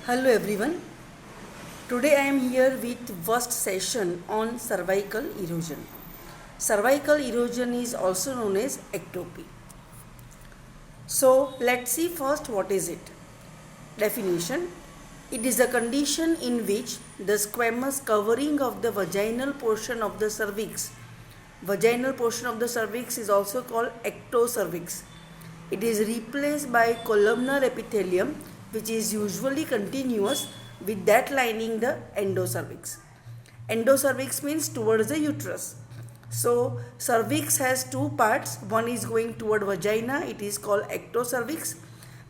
Hello everyone. Today I am here with first session on cervical erosion. Cervical erosion is also known as ectopy. So let's see first what is it. Definition. It is a condition in which the squamous covering of the vaginal portion of the cervix. Vaginal portion of the cervix is also called ectocervix. It is replaced by columnar epithelium, which is usually continuous with that lining the endocervix. Endocervix means towards the uterus. So cervix has two parts. One is going toward vagina, it is called ectocervix,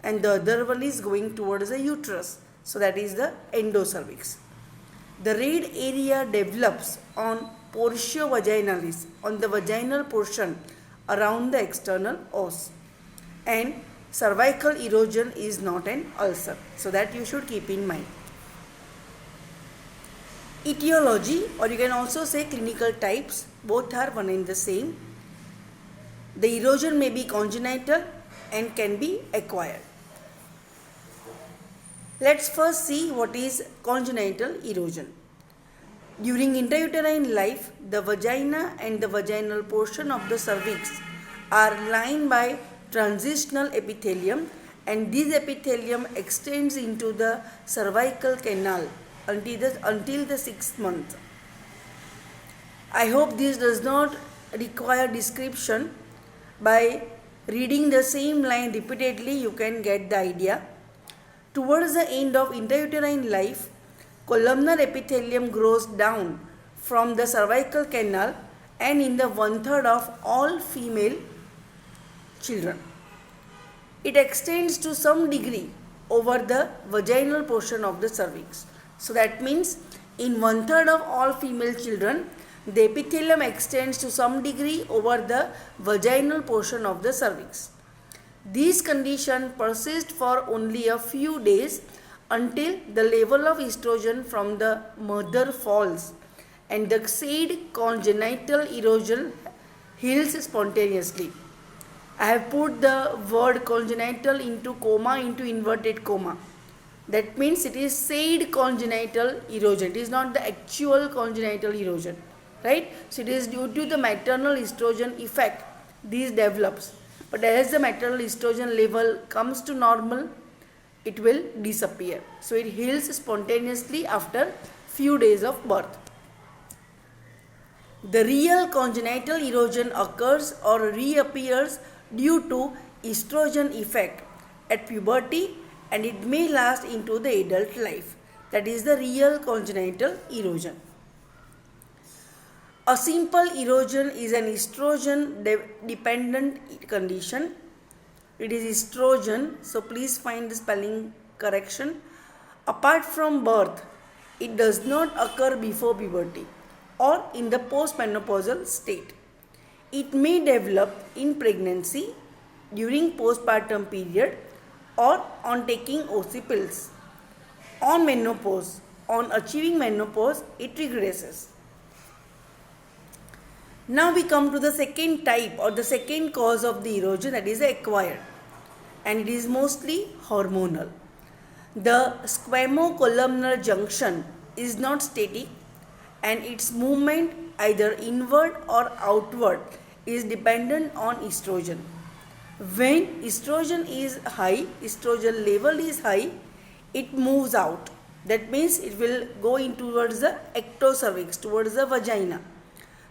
and the other one is going towards the uterus. So that is the endocervix. The red area develops on portio vaginalis, on the vaginal portion around the external os. And cervical erosion is not an ulcer. So that you should keep in mind. Etiology, or you can also say clinical types, both are one and the same. The erosion may be congenital and can be acquired. Let's first see what is congenital erosion. During intrauterine life, the vagina and the vaginal portion of the cervix are lined by transitional epithelium, and this epithelium extends into the cervical canal until the 6th month. I hope this does not require description. By reading the same line repeatedly, you can get the idea. Towards the end of intrauterine life, columnar epithelium grows down from the cervical canal and in the 1/3 of all female children. It extends to some degree over the vaginal portion of the cervix. So that means in 1/3 of all female children, the epithelium extends to some degree over the vaginal portion of the cervix. This condition persists for only a few days until the level of estrogen from the mother falls and the said congenital erosion heals spontaneously. I have put the word congenital into comma, into inverted comma. That means it is said congenital erosion. It is not the actual congenital erosion. Right? So it is due to the maternal estrogen effect this develops. But as the maternal estrogen level comes to normal, it will disappear. So it heals spontaneously after few days of birth. The real congenital erosion occurs or reappears due to estrogen effect at puberty, and it may last into the adult life. That is the real congenital erosion. A simple erosion is an estrogen dependent condition. It is estrogen, so please find the spelling correction. Apart from birth, it does not occur before puberty or in the postmenopausal state. It may develop in pregnancy, during postpartum period, or on taking OC pills. On menopause, on achieving menopause, it regresses. Now we come to the second type or the second cause of the erosion, that is acquired, and it is mostly hormonal. The squamocolumnar junction is not static, and its movement either inward or outward is dependent on estrogen. When estrogen is high, estrogen level is high, it moves out. That means it will go in towards the ectocervix, towards the vagina,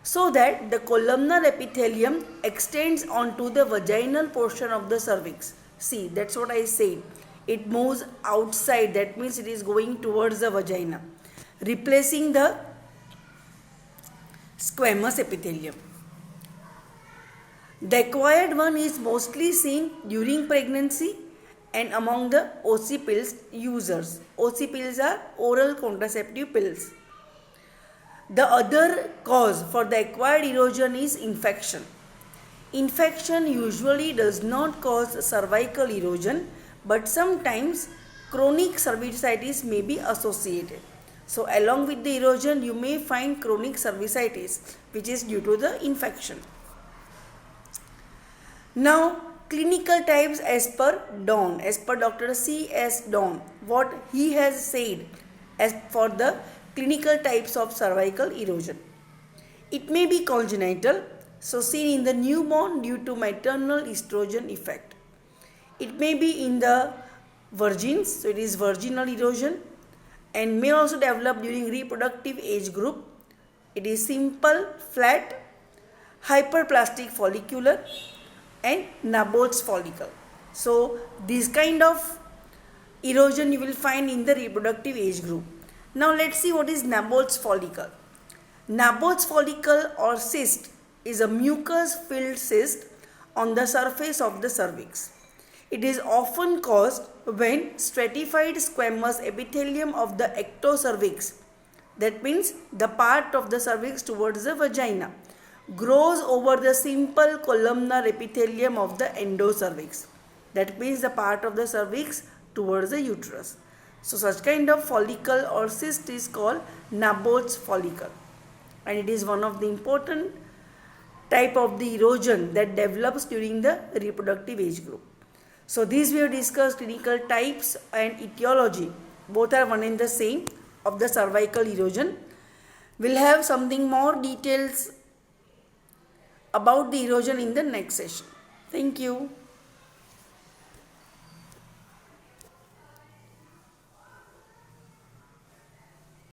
so that the columnar epithelium extends onto the vaginal portion of the cervix. See, that's what I said. It moves outside, that means it is going towards the vagina, replacing the squamous epithelium. The acquired one is mostly seen during pregnancy and among the OC pills users. OC pills are oral contraceptive pills. The other cause for the acquired erosion is infection. Infection usually does not cause cervical erosion, but sometimes chronic cervicitis may be associated. So along with the erosion, you may find chronic cervicitis, which is due to the infection. Now clinical types as per Dawn, as per Dr. C.S. Dawn, what he has said as for the clinical types of cervical erosion. It may be congenital, so seen in the newborn due to maternal estrogen effect. It may be in the virgins, so it is virginal erosion, and may also develop during reproductive age group. It is simple, flat, hyperplastic follicular and Nabot's follicle. So this kind of erosion you will find in the reproductive age group. Now let's see what is Nabot's follicle. Nabot's follicle or cyst is a mucus filled cyst on the surface of the cervix. It is often caused when stratified squamous epithelium of the ectocervix, that means the part of the cervix towards the vagina, grows over the simple columnar epithelium of the endocervix, that means the part of the cervix towards the uterus. So such kind of follicle or cyst is called Nabot's follicle, and it is one of the important type of the erosion that develops during the reproductive age group. So these we have discussed clinical types and etiology, both are one and the same, of the cervical erosion. We'll have something more details about the erosion in the next session. Thank you.